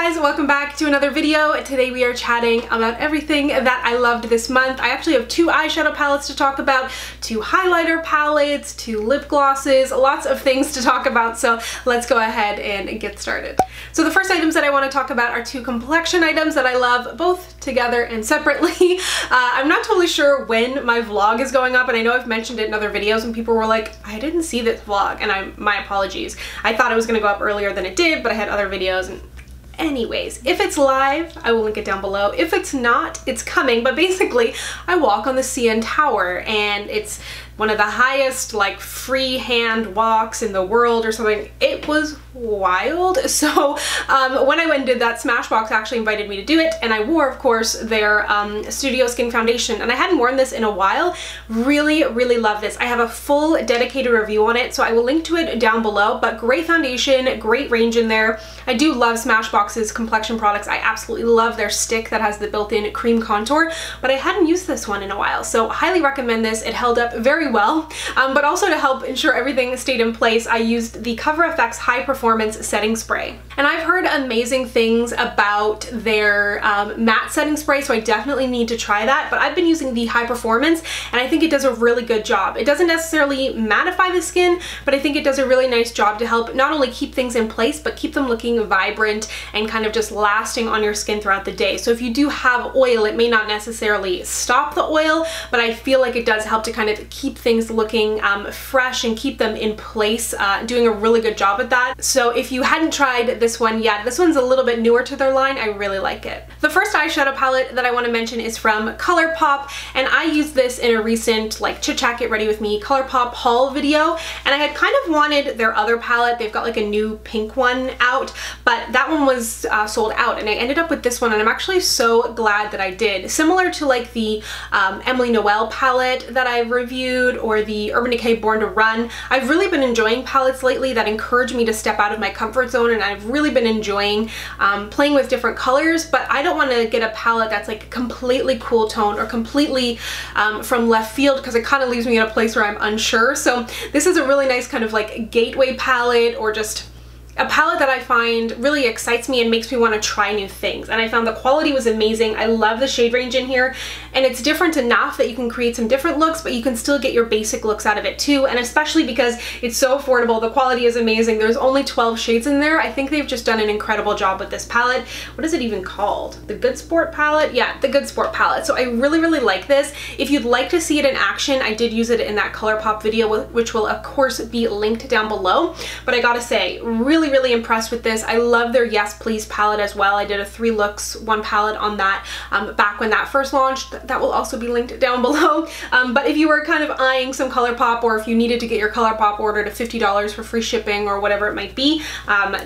guys, welcome back to another video. Today we are chatting about everything that I loved this month. I actually have 2 eyeshadow palettes to talk about, 2 highlighter palettes, 2 lip glosses, lots of things to talk about, so let's go ahead and get started. So the first items that I want to talk about are 2 complexion items that I love both together and separately. I'm not totally sure when my vlog is going up, and I know I've mentioned it in other videos and people were like, I didn't see this vlog, and my apologies. I thought it was going to go up earlier than it did, but I had other videos. And anyways, if it's live, I will link it down below. If it's not, it's coming. But basically, I walk on the CN Tower, and it's one of the highest like freehand walks in the world or something. It was wild. So when I went and did that, Smashbox actually invited me to do it, and I wore, of course, their Studio Skin Foundation, and I hadn't worn this in a while. Really love this. I have a full dedicated review on it, so I will link to it down below. But great foundation, great range in there. I do love Smashbox's complexion products. I absolutely love their stick that has the built-in cream contour, but I hadn't used this one in a while, so highly recommend this. It held up very well, but also to help ensure everything stayed in place, I used the Cover FX High Performance Setting Spray. And I've heard amazing things about their matte setting spray, so I definitely need to try that, but I've been using the High Performance, and I think it does a really good job. It doesn't necessarily mattify the skin, but I think it does a really nice job to help not only keep things in place, but keep them looking vibrant and kind of just lasting on your skin throughout the day. So if you do have oil, it may not necessarily stop the oil, but I feel like it does help to kind of keep things looking fresh and keep them in place, doing a really good job at that. So if you hadn't tried this one yet, this one's a little bit newer to their line. I really like it. The first eyeshadow palette that I want to mention is from ColourPop, and I used this in a recent like Chit Chat Get Ready With Me ColourPop haul video, and I had kind of wanted their other palette. They've got like a new pink one out, but that one was sold out, and I ended up with this one, and I'm actually so glad that I did. Similar to like the Emily Noel palette that I've reviewed, or the Urban Decay Born to Run. I've really been enjoying palettes lately that encourage me to step out of my comfort zone, and I've really been enjoying playing with different colors, but I don't want to get a palette that's like completely cool tone or completely from left field, because it kind of leaves me in a place where I'm unsure. So this is a really nice kind of like gateway palette, or just a palette that I find really excites me and makes me want to try new things. And I found the quality was amazing. I love the shade range in here, and it's different enough that you can create some different looks, but you can still get your basic looks out of it too. And especially because it's so affordable, the quality is amazing. There's only 12 shades in there. I think they've just done an incredible job with this palette. What is it even called? The Good Sport palette? Yeah, the Good Sport palette. So I really like this. If you'd like to see it in action, I did use it in that ColourPop video, which will of course be linked down below. But I gotta say, really impressed with this. I love their Yes Please palette as well. I did a 3 looks 1 palette on that back when that first launched. That will also be linked down below. But if you were kind of eyeing some ColourPop, or if you needed to get your ColourPop order to $50 for free shipping or whatever it might be,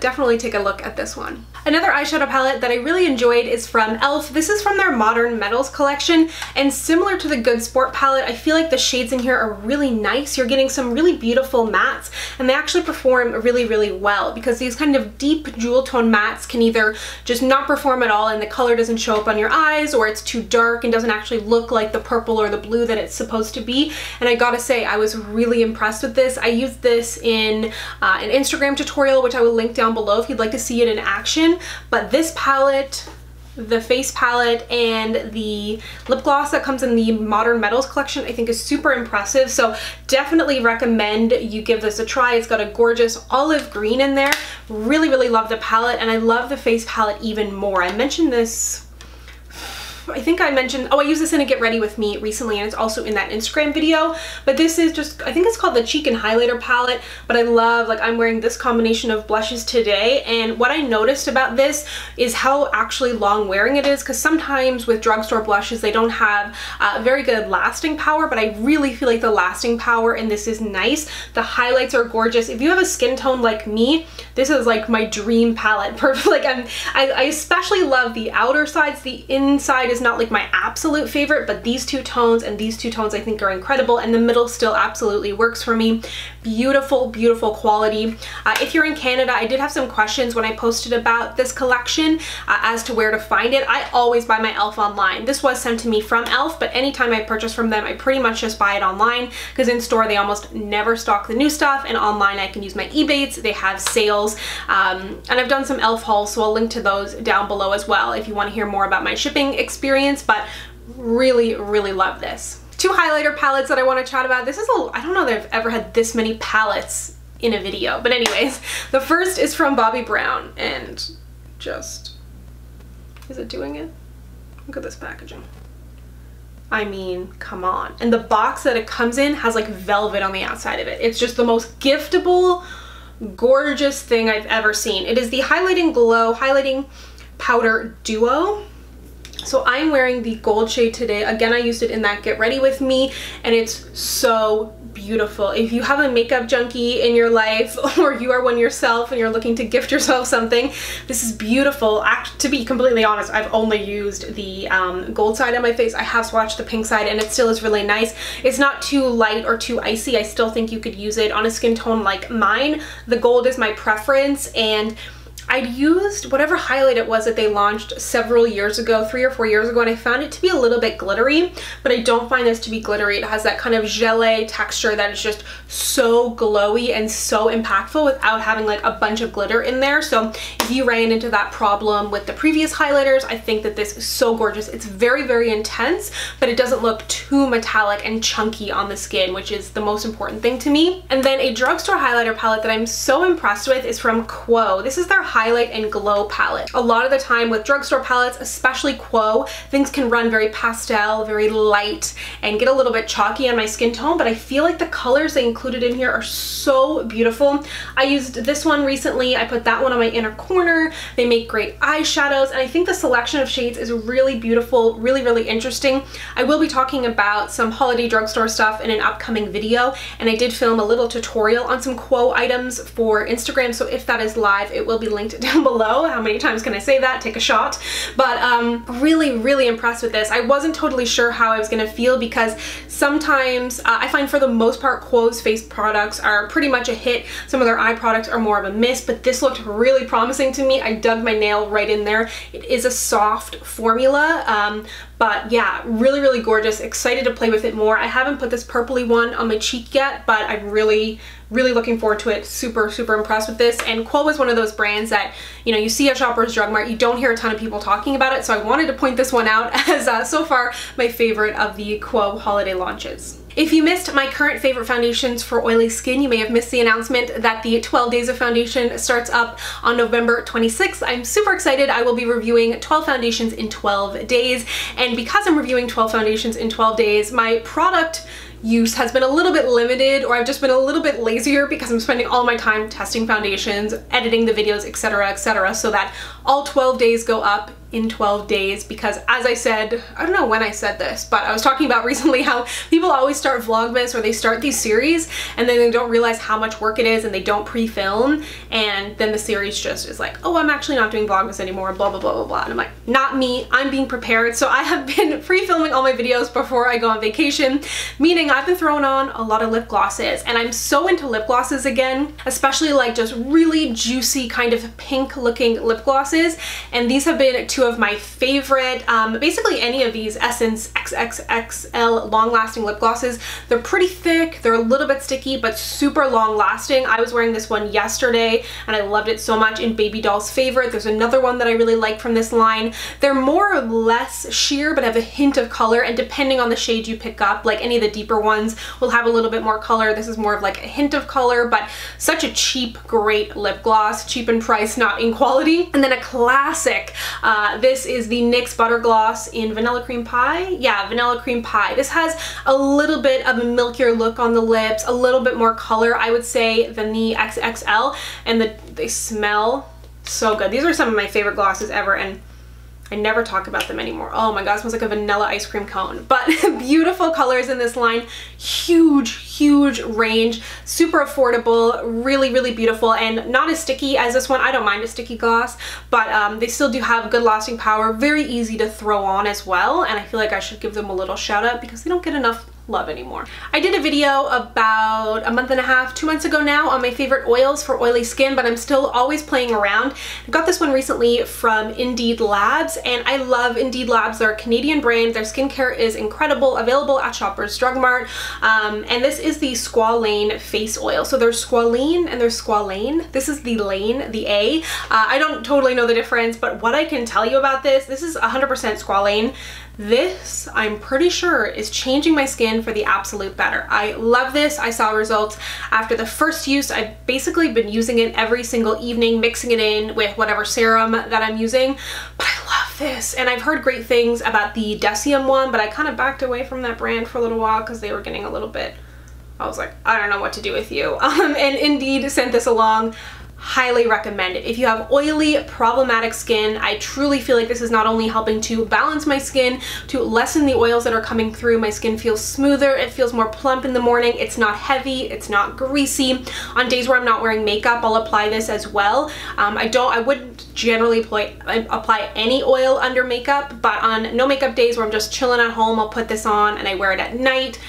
definitely take a look at this one. Another eyeshadow palette that I really enjoyed is from e.l.f. This is from their Modern Metals collection, and similar to the Good Sport palette, I feel like the shades in here are really nice. You're getting some really beautiful mattes, and they actually perform really well, because these kind of deep jewel tone mattes can either just not perform at all and the color doesn't show up on your eyes, or it's too dark and doesn't actually look like the purple or the blue that it's supposed to be. And I gotta say, I was really impressed with this. I used this in an Instagram tutorial, which I will link down below if you'd like to see it in action. But this palette, the face palette, and the lip gloss that comes in the Modern Metals collection, I think is super impressive. So definitely recommend you give this a try. It's got a gorgeous olive green in there. Really love the palette, and I love the face palette even more. I mentioned this, I think I mentioned, I used this in a Get Ready With Me recently, and it's also in that Instagram video. But this is just, I think it's called the Cheek and Highlighter palette, but I love, like, I'm wearing this combination of blushes today, and what I noticed about this is how actually long wearing it is, because sometimes with drugstore blushes, they don't have very good lasting power, but I really feel like the lasting power in this is nice. The highlights are gorgeous. If you have a skin tone like me, this is like my dream palette. Perfect. Like I especially love the outer sides. The inside is is not like my absolute favorite, but these two tones and these two tones I think are incredible, and the middle still absolutely works for me. Beautiful, beautiful quality. If you're in Canada, I did have some questions when I posted about this collection as to where to find it. I always buy my e.l.f. online. This was sent to me from e.l.f., but anytime I purchase from them, I pretty much just buy it online, because in store they almost never stock the new stuff, and online I can use my Ebates. They have sales, and I've done some e.l.f. hauls, so I'll link to those down below as well if you want to hear more about my shipping experience, but really, really love this. Two highlighter palettes that I want to chat about. This is I don't know that I've ever had this many palettes in a video, but anyways, the first is from Bobbi Brown, and just, is it doing it? Look at this packaging. I mean, come on. And the box that it comes in has like velvet on the outside of it. It's just the most giftable, gorgeous thing I've ever seen. It is the Highlighting Glow Highlighting Powder Duo. So I'm wearing the gold shade today. Again, I used it in that Get Ready With Me, and it's so beautiful. If you have a makeup junkie in your life, or you are one yourself and you're looking to gift yourself something, this is beautiful. To be completely honest, I've only used the gold side on my face. I have swatched the pink side, and it still is really nice. It's not too light or too icy. I still think you could use it on a skin tone like mine. The gold is my preference, and I'd used whatever highlight it was that they launched several years ago, 3 or 4 years ago, and I found it to be a little bit glittery, but I don't find this to be glittery. It has that kind of gelée texture that is just so glowy and so impactful without having like a bunch of glitter in there. So if you ran into that problem with the previous highlighters, I think that this is so gorgeous. It's very, very intense, but it doesn't look too metallic and chunky on the skin, which is the most important thing to me. And then a drugstore highlighter palette that I'm so impressed with is from Quo. This is their Highlight and Glow palette. A lot of the time with drugstore palettes, especially Quo, things can run very pastel, very light, and get a little bit chalky on my skin tone, but I feel like the colors they included in here are so beautiful. I used this one recently. I put that one on my inner corner. They make great eyeshadows, and I think the selection of shades is really beautiful, really, really interesting. I will be talking about some holiday drugstore stuff in an upcoming video, and I did film a little tutorial on some Quo items for Instagram, so if that is live, it will be linked down below. How many times can I say that? Take a shot. But really, really impressed with this. I wasn't totally sure how I was gonna feel, because sometimes I find for the most part Quo's face products are pretty much a hit. Some of their eye products are more of a miss, but this looked really promising to me. I dug my nail right in there. It is a soft formula, but yeah, really, really gorgeous. Excited to play with it more. I haven't put this purpley one on my cheek yet, but I'm really, really looking forward to it. Super, super impressed with this. And Quo is one of those brands that, you know, you see at Shoppers Drug Mart, you don't hear a ton of people talking about it, so I wanted to point this one out as so far my favorite of the Quo holiday launches. If you missed my current favorite foundations for oily skin, you may have missed the announcement that the 12 Days of Foundation starts up on November 26th. I'm super excited. I will be reviewing 12 foundations in 12 days. And because I'm reviewing 12 foundations in 12 days, my product use has been a little bit limited, or I've just been a little bit lazier because I'm spending all my time testing foundations, editing the videos, etc., so that all 12 days go up in 12 days, because as I said, I don't know when I said this, but I was talking about recently how people always start Vlogmas or they start these series and then they don't realize how much work it is and they don't pre-film, and then the series just is like, oh, I'm actually not doing Vlogmas anymore, blah, blah, blah, blah, blah. And I'm like, not me, I'm being prepared. So I have been pre-filming all my videos before I go on vacation, meaning I've been throwing on a lot of lip glosses, and I'm so into lip glosses again, especially like just really juicy kind of pink looking lip glosses, and these have been two of my favorite. Basically any of these Essence XXXL long-lasting lip glosses. They're pretty thick, they're a little bit sticky, but super long-lasting. I was wearing this one yesterday and I loved it so much in Baby Doll's Favorite. There's another one that I really like from this line. They're more or less sheer but have a hint of color, and depending on the shade you pick up, like any of the deeper ones will have a little bit more color. This is more of like a hint of color, but such a cheap, great lip gloss. Cheap in price, not in quality. And then a classic, this is the NYX Butter Gloss in Vanilla Cream Pie. Yeah, Vanilla Cream Pie. This has a little bit of a milkier look on the lips, a little bit more color, I would say, than the XXL, and they smell so good. These are some of my favorite glosses ever, and I never talk about them anymore. Oh my god, it smells like a vanilla ice cream cone. But beautiful colors in this line. Huge range. Super affordable. Really, really beautiful. And not as sticky as this one. I don't mind a sticky gloss. But they still do have good lasting power. Very easy to throw on as well. And I feel like I should give them a little shout out because they don't get enough love anymore. I did a video about a month and a half, 2 months ago now on my favorite oils for oily skin, but I'm still always playing around. I got this one recently from Indeed Labs, and I love Indeed Labs. They're a Canadian brand. Their skincare is incredible, available at Shoppers Drug Mart. And this is the Squalane face oil. So there's squalene and there's squalane. This is the lane, the A. I don't totally know the difference, but what I can tell you about this is 100% squalane. This, I'm pretty sure, is changing my skin for the absolute better. I love this. I saw results after the first use. I've basically been using it every single evening, mixing it in with whatever serum that I'm using. But I love this. And I've heard great things about the Decium one, but I kind of backed away from that brand for a little while because they were getting a little bit, I was like, I don't know what to do with you. And Indeed sent this along. Highly recommend it. If you have oily, problematic skin, I truly feel like this is not only helping to balance my skin, to lessen the oils that are coming through. My skin feels smoother, it feels more plump in the morning, it's not heavy, it's not greasy. On days where I'm not wearing makeup, I'll apply this as well. I wouldn't generally apply any oil under makeup, but on no makeup days where I'm just chilling at home, I'll put this on and I wear it at night.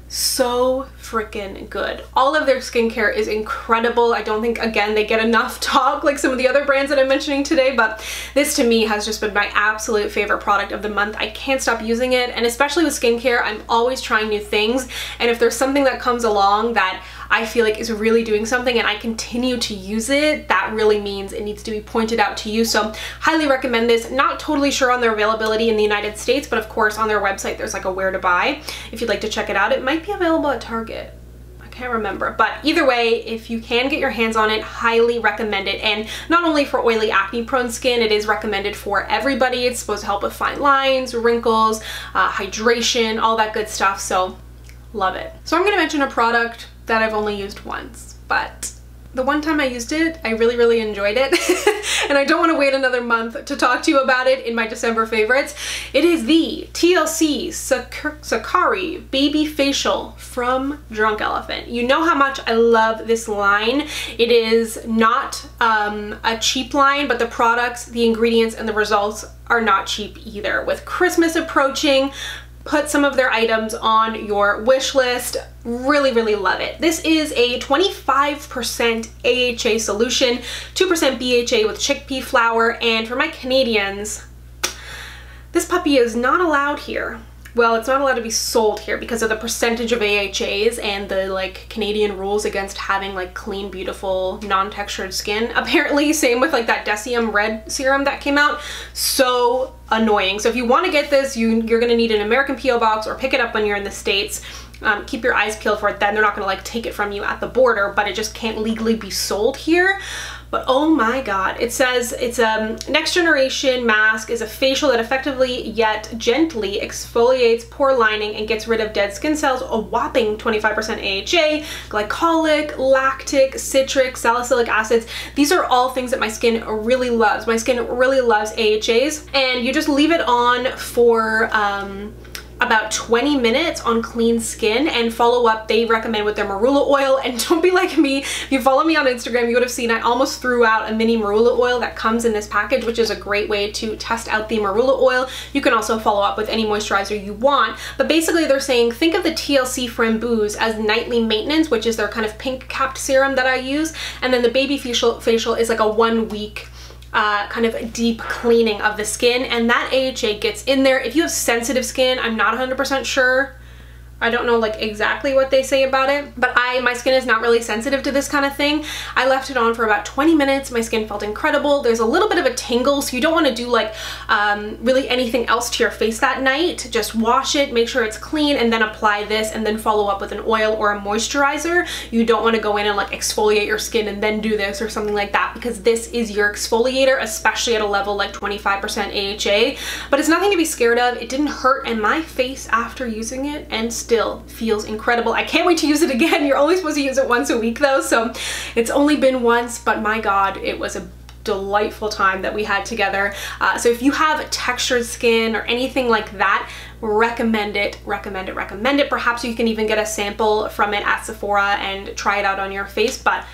So freaking good. All of their skincare is incredible. I don't think, again, they get enough talk like some of the other brands that I'm mentioning today, but this to me has just been my absolute favorite product of the month. I can't stop using it, and especially with skincare, I'm always trying new things, and if there's something that comes along that I feel like is really doing something and I continue to use it, that really means it needs to be pointed out to you. So highly recommend this. Not totally sure on their availability in the United States, but of course on their website there's like a where to buy if you'd like to check it out. It might be available at Target. I can't remember, but either way, if you can get your hands on it, highly recommend it. And not only for oily, acne prone skin, it is recommended for everybody. It's supposed to help with fine lines, wrinkles, hydration, all that good stuff. So love it. So I'm going to mention a product that I've only used once, but the one time I used it, I really enjoyed it. And I don't want to wait another month to talk to you about it in my December favorites. It is the TLC Sakari Baby Facial from Drunk Elephant. You know how much I love this line. It is not a cheap line, but the products, the ingredients, and the results are not cheap either. With Christmas approaching, put some of their items on your wish list. Really love it. This is a 25% AHA solution, 2% BHA with chickpea flour, and for my Canadians, this puppy is not allowed here. Well, it's not allowed to be sold here because of the percentage of AHAs and the like Canadian rules against having like clean, beautiful, non-textured skin. Apparently, same with like that Decium red serum that came out. So annoying. So if you want to get this, you're going to need an American P.O. box or pick it up when you're in the States. Keep your eyes peeled for it. Then they're not going to like take it from you at the border, but it just can't legally be sold here. But oh my god, it says it's a next generation mask, is a facial that effectively yet gently exfoliates pore lining and gets rid of dead skin cells, a whopping 25% AHA, glycolic, lactic, citric, salicylic acids. These are all things that my skin really loves. My skin really loves AHAs, and you just leave it on for about 20 minutes on clean skin and follow up. They recommend with their marula oil, and don't be like me. If you follow me on Instagram, you would have seen I almost threw out a mini marula oil that comes in this package, which is a great way to test out the marula oil. You can also follow up with any moisturizer you want, but basically they're saying think of the TLC Framboos as nightly maintenance, which is their kind of pink capped serum that I use, and then the baby facial is like a 1 week kind of deep cleaning of the skin, and that AHA gets in there. If you have sensitive skin, I'm not 100% sure. I don't know like exactly what they say about it, but my skin is not really sensitive to this kind of thing. I left it on for about 20 minutes. My skin felt incredible. There's a little bit of a tingle, so you don't want to do like really anything else to your face that night. Just wash it, make sure it's clean, and then apply this, and then follow up with an oil or a moisturizer. You don't want to go in and like exfoliate your skin and then do this or something like that, because this is your exfoliator, especially at a level like 25% AHA. But it's nothing to be scared of. It didn't hurt, and my face after using it and still feels incredible. I can't wait to use it again. You're only supposed to use it once a week though, so it's only been once, but my god, it was a delightful time that we had together. So if you have textured skin or anything like that, recommend it, recommend it, recommend it. Perhaps you can even get a sample from it at Sephora and try it out on your face, but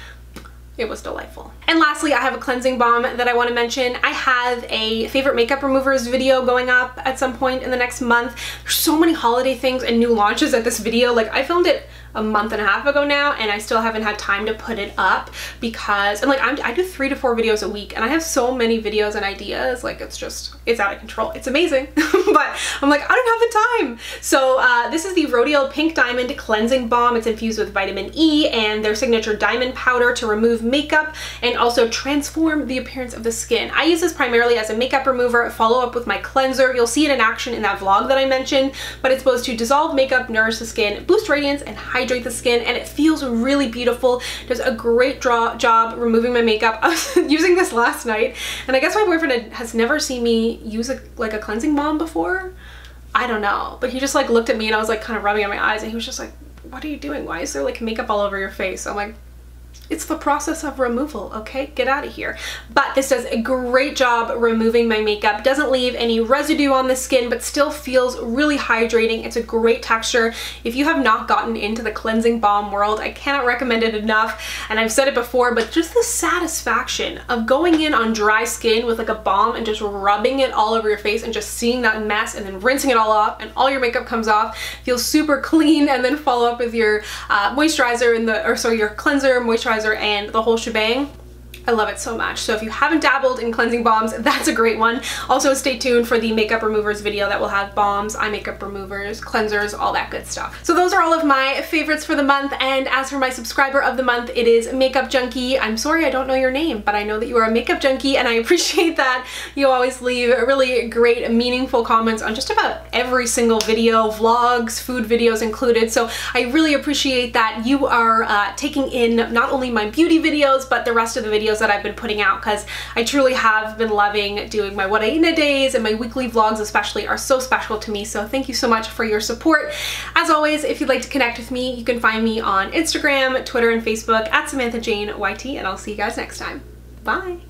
it was delightful. And lastly, I have a cleansing balm that I want to mention. I have a favorite makeup removers video going up at some point in the next month. There's so many holiday things and new launches at this video. Like, I filmed it a month and a half ago now, and I still haven't had time to put it up because, and like, I do 3 to 4 videos a week, and I have so many videos and ideas. Like, it's out of control. It's amazing. But I'm like, I don't have the time. So this is the Rodial Pink Diamond Cleansing Balm. It's infused with vitamin E and their signature diamond powder to remove makeup and also transform the appearance of the skin. I use this primarily as a makeup remover, follow up with my cleanser. You'll see it in action in that vlog that I mentioned, but it's supposed to dissolve makeup, nourish the skin, boost radiance, and hydrate the skin, and it feels really beautiful. It does a great job removing my makeup. I was using this last night, and I guess my boyfriend has never seen me use like a cleansing balm before. I don't know, but he just like looked at me and I was like kind of rubbing on my eyes, and he was just like, what are you doing? Why is there like makeup all over your face? I'm like, it's the process of removal, okay? Get out of here. But this does a great job removing my makeup. Doesn't leave any residue on the skin, but still feels really hydrating. It's a great texture. If you have not gotten into the cleansing balm world, I cannot recommend it enough. And I've said it before, but just the satisfaction of going in on dry skin with like a balm and just rubbing it all over your face and just seeing that mess and then rinsing it all off and all your makeup comes off, feels super clean, and then follow up with your moisturizer your cleanser, moisturizer, and the whole shebang. I love it so much. So if you haven't dabbled in cleansing balms, that's a great one. Also, stay tuned for the makeup removers video that will have balms, eye makeup removers, cleansers, all that good stuff. So those are all of my favorites for the month. And as for my subscriber of the month, it is Makeup Junkie. I'm sorry I don't know your name, but I know that you are a makeup junkie, and I appreciate that you always leave really great, meaningful comments on just about every single video, vlogs, food videos included. So I really appreciate that you are taking in not only my beauty videos, but the rest of the videos that I've been putting out, because I truly have been loving doing my What I Eat in a Days, and my weekly vlogs especially are so special to me. So thank you so much for your support. As always, if you'd like to connect with me, you can find me on Instagram, Twitter, and Facebook at SamanthaJaneYT, and I'll see you guys next time. Bye!